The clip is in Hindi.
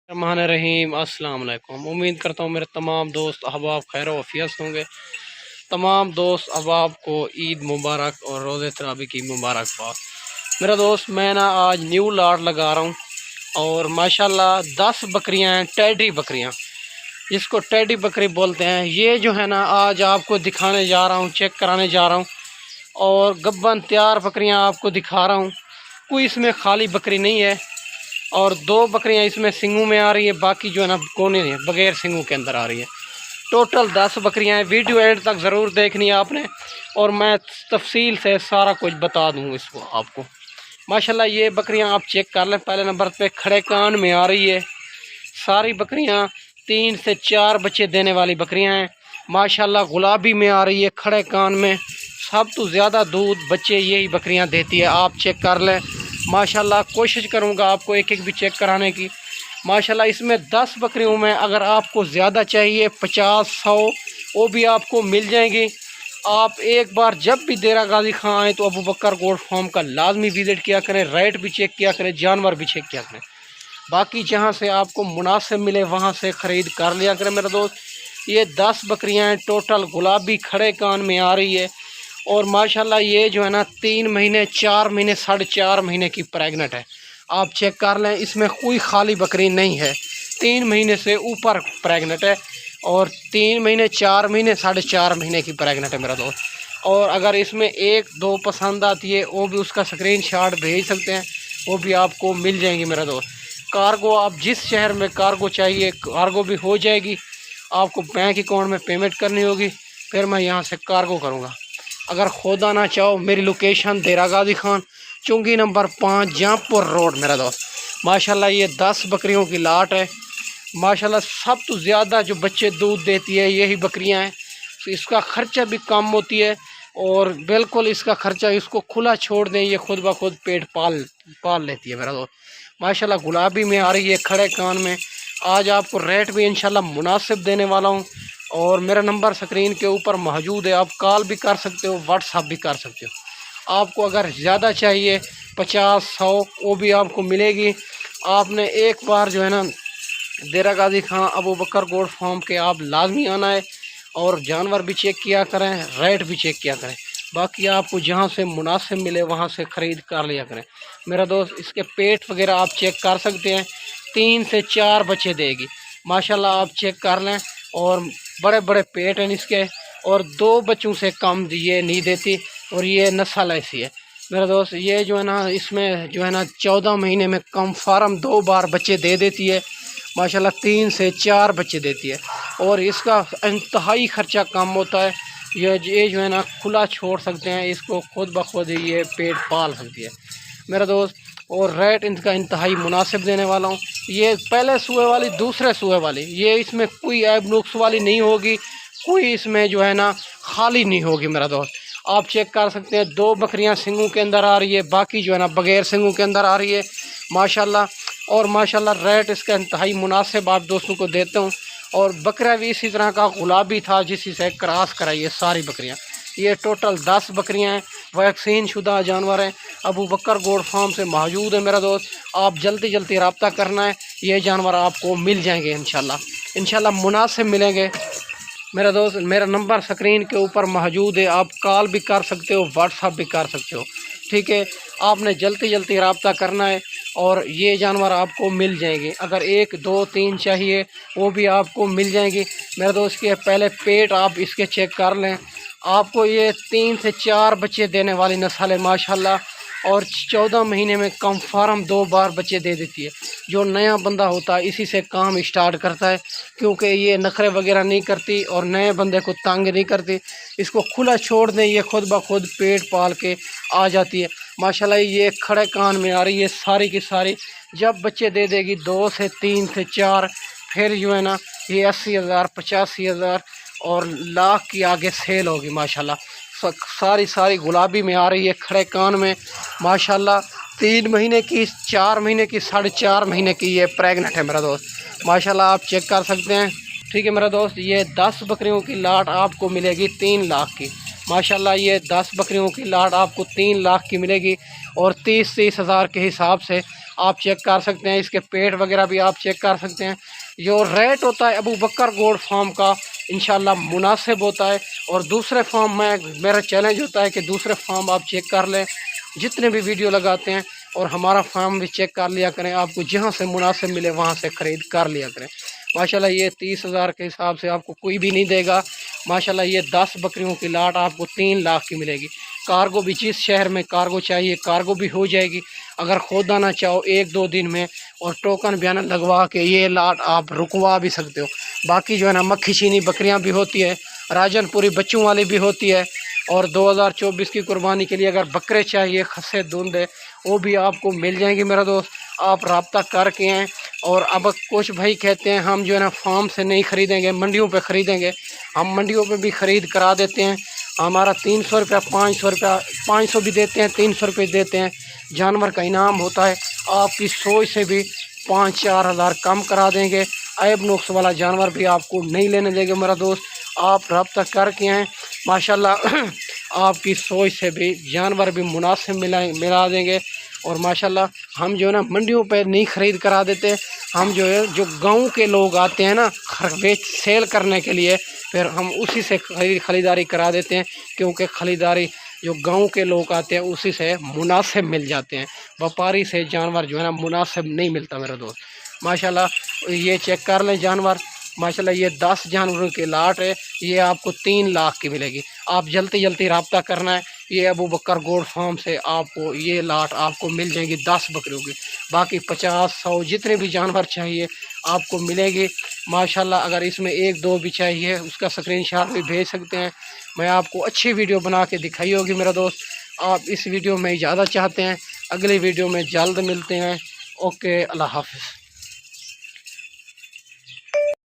रहमान रहीम अस्सलाम वालेकुम। उम्मीद करता हूँ मेरे तमाम दोस्त अहबाब खैर वफ़ियत होंगे। तमाम दोस्त अहबाब को ईद मुबारक और रोज़े तरावी की मुबारकबाद। मेरा दोस्त मैं ना आज न्यू लाट लगा रहा हूँ और माशाल्लाह 10 बकरियाँ हैं, टैडी बकरियाँ जिसको टैडी बकरी बोलते हैं। ये जो है ना आज आपको दिखाने जा रहा हूँ, चेक कराने जा रहा हूँ और गब्बन तैयार बकरियाँ आपको दिखा रहा हूँ। कोई इसमें खाली बकरी नहीं है और 2 बकरियां इसमें सिंगों में आ रही है, बाकी जो है ना कोने में बगैर सिंगों के अंदर आ रही है। टोटल 10 बकरियां हैं। वीडियो एंड तक ज़रूर देखनी है आपने और मैं तफसील से सारा कुछ बता दूँ इसको आपको। माशाल्लाह ये बकरियां आप चेक कर लें। पहले नंबर पे खड़े कान में आ रही है। सारी बकरियां 3 से 4 बच्चे देने वाली बकरियां हैं। माशाल्लाह गुलाबी में आ रही है, खड़े कान में। सब तो ज़्यादा दूध बच्चे यही बकरियां देती है, आप चेक कर लें। माशाल्लाह कोशिश करूंगा आपको एक एक भी चेक कराने की। माशाल्लाह इसमें 10 बकरियों में अगर आपको ज़्यादा चाहिए 50-100 वो भी आपको मिल जाएंगी। आप एक बार जब भी देरा गाजी खां आए तो अबू बकर गोल्ड फार्म का लाजमी विज़िट किया करें, रेट भी चेक किया करें, जानवर भी चेक किया करें। बाकी जहाँ से आपको मुनासिब मिले वहाँ से ख़रीद कर लिया करें मेरा दोस्त। ये 10 बकरियाँ हैं, टोटल गुलाबी खड़े कान में आ रही है और माशाल्लाह ये जो है ना 3 महीने 4 महीने 4.5 महीने की प्रेग्नेंट है। आप चेक कर लें, इसमें कोई खाली बकरी नहीं है। 3 महीने से ऊपर प्रेग्नेंट है और 3 महीने 4 महीने 4.5 महीने की प्रेग्नेंट है मेरा दोस्त। और अगर इसमें 1-2 पसंद आती है वो भी उसका स्क्रीनशॉट भेज सकते हैं, वो भी आपको मिल जाएंगी मेरा दोस्त। कार्गो आप जिस शहर में कार्गो चाहिए कार्गो भी हो जाएगी। आपको बैंक अकाउंट में पेमेंट करनी होगी, फिर मैं यहाँ से कार्गो करूँगा। अगर खुदा ना चाहो मेरी लोकेशन देरा गाजी खान, चुंगी नंबर 5 जहाँपुर रोड मेरा दोस्त। माशाल्लाह ये 10 बकरियों की लाट है। माशाल्लाह सब तो ज़्यादा जो बच्चे दूध देती है यही बकरियां हैं। तो इसका ख़र्चा भी कम होती है और बिल्कुल इसका ख़र्चा इसको खुला छोड़ दें, ये खुद ब खुद पेट पाल लेती है मेरा दोस्त। माशाल्लाह गुलाबी में आ रही है, खड़े कान में। आज आपको रेट भी इंशाल्लाह मुनासिब देने वाला हूँ और मेरा नंबर स्क्रीन के ऊपर मौजूद है। आप कॉल भी कर सकते हो, व्हाट्सअप भी कर सकते हो। आपको अगर ज़्यादा चाहिए 50-100 वो भी आपको मिलेगी। आपने एक बार जो है ना देरा गाजी खां अबू बकर गोल्ड फार्म के आप लाजमी आना है और जानवर भी चेक किया करें, रेट भी चेक किया करें। बाकी आपको जहाँ से मुनासिब मिले वहाँ से ख़रीद कर लिया करें मेरा दोस्त। इसके पेट वगैरह आप चेक कर सकते हैं, 3 से 4 बच्चे देगी माशाल्लाह। आप चेक कर लें और बड़े बड़े पेट हैं इसके और 2 बच्चों से कम ये नहीं देती और ये नस्ल ऐसी है मेरा दोस्त। ये जो है ना इसमें जो है ना 14 महीने में कम फार्म 2 बार बच्चे दे देती है माशाल्लाह। 3 से 4 बच्चे देती है और इसका इंतहाई ख़र्चा कम होता है। ये जो है ना खुला छोड़ सकते हैं इसको, खुद ब खुद ये पेट पाल सकती है मेरा दोस्त। और रेट इनका इंतहाई मुनासिब देने वाला हूँ। ये पहले सूए वाली दूसरे सूए वाली, ये इसमें कोई ऐब नुक्स वाली नहीं होगी, कोई इसमें जो है ना खाली नहीं होगी मेरा दोस्त। आप चेक कर सकते हैं 2 बकरियां सिंगों के अंदर आ रही है, बाकी जो है ना बगैर सिंगों के अंदर आ रही है माशाल्लाह। और माशाल्लाह रेट इसका इंतहाई मुनासिब आप दोस्तों को देता हूँ। और बकरा भी इसी तरह का गुलाबी था जिसी से क्रॉस कराई है सारी बकरियाँ। ये टोटल 10 बकरियाँ हैं, वैक्सीन शुदा जानवर हैं। अबू बकर गोल्ड फार्म से मौजूद है मेरा दोस्त। आप जल्दी जल्दी रब्ता करना है, ये जानवर आपको मिल जाएंगे इंशाल्लाह मुनासिब मिलेंगे मेरा दोस्त। मेरा नंबर स्क्रीन के ऊपर मौजूद है, आप कॉल भी कर सकते हो, व्हाट्सअप भी कर सकते हो, ठीक है। आपने जल्दी जल्दी रब्ता करना है और ये जानवर आपको मिल जाएंगे। अगर 1, 2, 3 चाहिए वो भी आपको मिल जाएंगी मेरे दोस्त। के पहले पेट आप इसके चेक कर लें। आपको ये 3 से 4 बच्चे देने वाली नस्ल है माशाल्लाह और 14 महीने में कम फार्म 2 बार बच्चे दे देती है। जो नया बंदा होता है इसी से काम स्टार्ट करता है, क्योंकि ये नखरे वगैरह नहीं करती और नए बंदे को तंग नहीं करती। इसको खुला छोड़ दें, ये खुद ब खुद पेट पाल के आ जाती है माशाल्लाह। ये खड़े कान में आ रही है सारी की सारी। जब बच्चे दे देगी 2 से 3 से 4, फिर जो है ना ये 80,000 85,000 और लाख की आगे सेल होगी माशाल्लाह। सारी गुलाबी में आ रही है, खड़े कान में माशाल्लाह। 3 महीने की 4 महीने की 4.5 महीने की ये प्रेग्नेंट है मेरा दोस्त माशाल्लाह। आप चेक कर सकते हैं, ठीक है मेरा दोस्त। ये 10 बकरियों की लाट आपको मिलेगी 3 लाख की माशाल्लाह। ये 10 बकरियों की लाट आपको 3 लाख की मिलेगी और 30-30 हज़ार के हिसाब से आप चेक कर सकते हैं, इसके पेट वगैरह भी आप चेक कर सकते हैं। जो रेट होता है अबू बकर गोट फार्म का इंशाल्लाह मुनासिब होता है। और दूसरे फार्म में मेरा चैलेंज होता है कि दूसरे फार्म आप चेक कर लें, जितने भी वीडियो लगाते हैं, और हमारा फार्म भी चेक कर लिया करें। आपको जहाँ से मुनासिब मिले वहाँ से ख़रीद कर लिया करें। माशाल्लाह ये 30,000 के हिसाब से आपको कोई भी नहीं देगा। माशाल्लाह ये 10 बकरियों की लाट आपको 3 लाख की मिलेगी। कार्गो भी, जिस शहर में कार्गो चाहिए कार्गो भी हो जाएगी। अगर खुद आना चाहो 1-2 दिन में और टोकन बयान लगवा के ये लाट आप रुकवा भी सकते हो। बाकी जो है ना मक्खी चीनी बकरियां भी होती है, राजनपुरी बच्चों वाली भी होती है। और 2024 की कुर्बानी के लिए अगर बकरे चाहिए खस्से धुंधे वो भी आपको मिल जाएंगे मेरा दोस्त। आप रब्ता करके आएँ। और अब कुछ भाई कहते हैं हम जो है ना फार्म से नहीं ख़रीदेंगे, मंडियों पे ख़रीदेंगे। हम मंडियों पे भी ख़रीद करा देते हैं। हमारा 300 रुपया, 500 रुपया, 500 भी देते हैं, 300 रुपये देते हैं। जानवर का इनाम होता है। आपकी सोच से भी 5-4 हज़ार कम करा देंगे। ऐब नुक्स वाला जानवर भी आपको नहीं लेने देंगे मेरा दोस्त। आप रब्ता करके आएँ। माशाल्लाह आपकी सोच से भी जानवर भी मुनासिब मिला देंगे। और माशाल्लाह हम जो है ना मंडियों पे नहीं ख़रीद करा देते। हम जो है जो गांव के लोग आते हैं ना बेच सेल करने के लिए, फिर हम उसी से ख़रीदारी करा देते हैं। क्योंकि ख़रीदारी जो गांव के लोग आते हैं उसी से मुनासिब मिल जाते हैं। व्यापारी से जानवर जो है ना मुनासिब नहीं मिलता मेरा दोस्त। माशाल्लाह ये चेक कर लें जानवर। माशाल्लाह ये 10 जानवरों की लाट है। ये आपको 3 लाख की मिलेगी। आप जल्दी जल्दी रब्ता करना है। ये अबू बकर गोट फार्म से आपको ये लाट आपको मिल जाएगी 10 बकरियों की। बाकी 50-100 जितने भी जानवर चाहिए आपको मिलेंगे माशाल्लाह। अगर इसमें 1-2 भी चाहिए उसका स्क्रीनशॉट भी भेज सकते हैं। मैं आपको अच्छी वीडियो बना के दिखाई होगी मेरा दोस्त। आप इस वीडियो में इजाज़त चाहते हैं, अगली वीडियो में जल्द मिलते हैं। ओके, अल्लाह हाफ़िज़।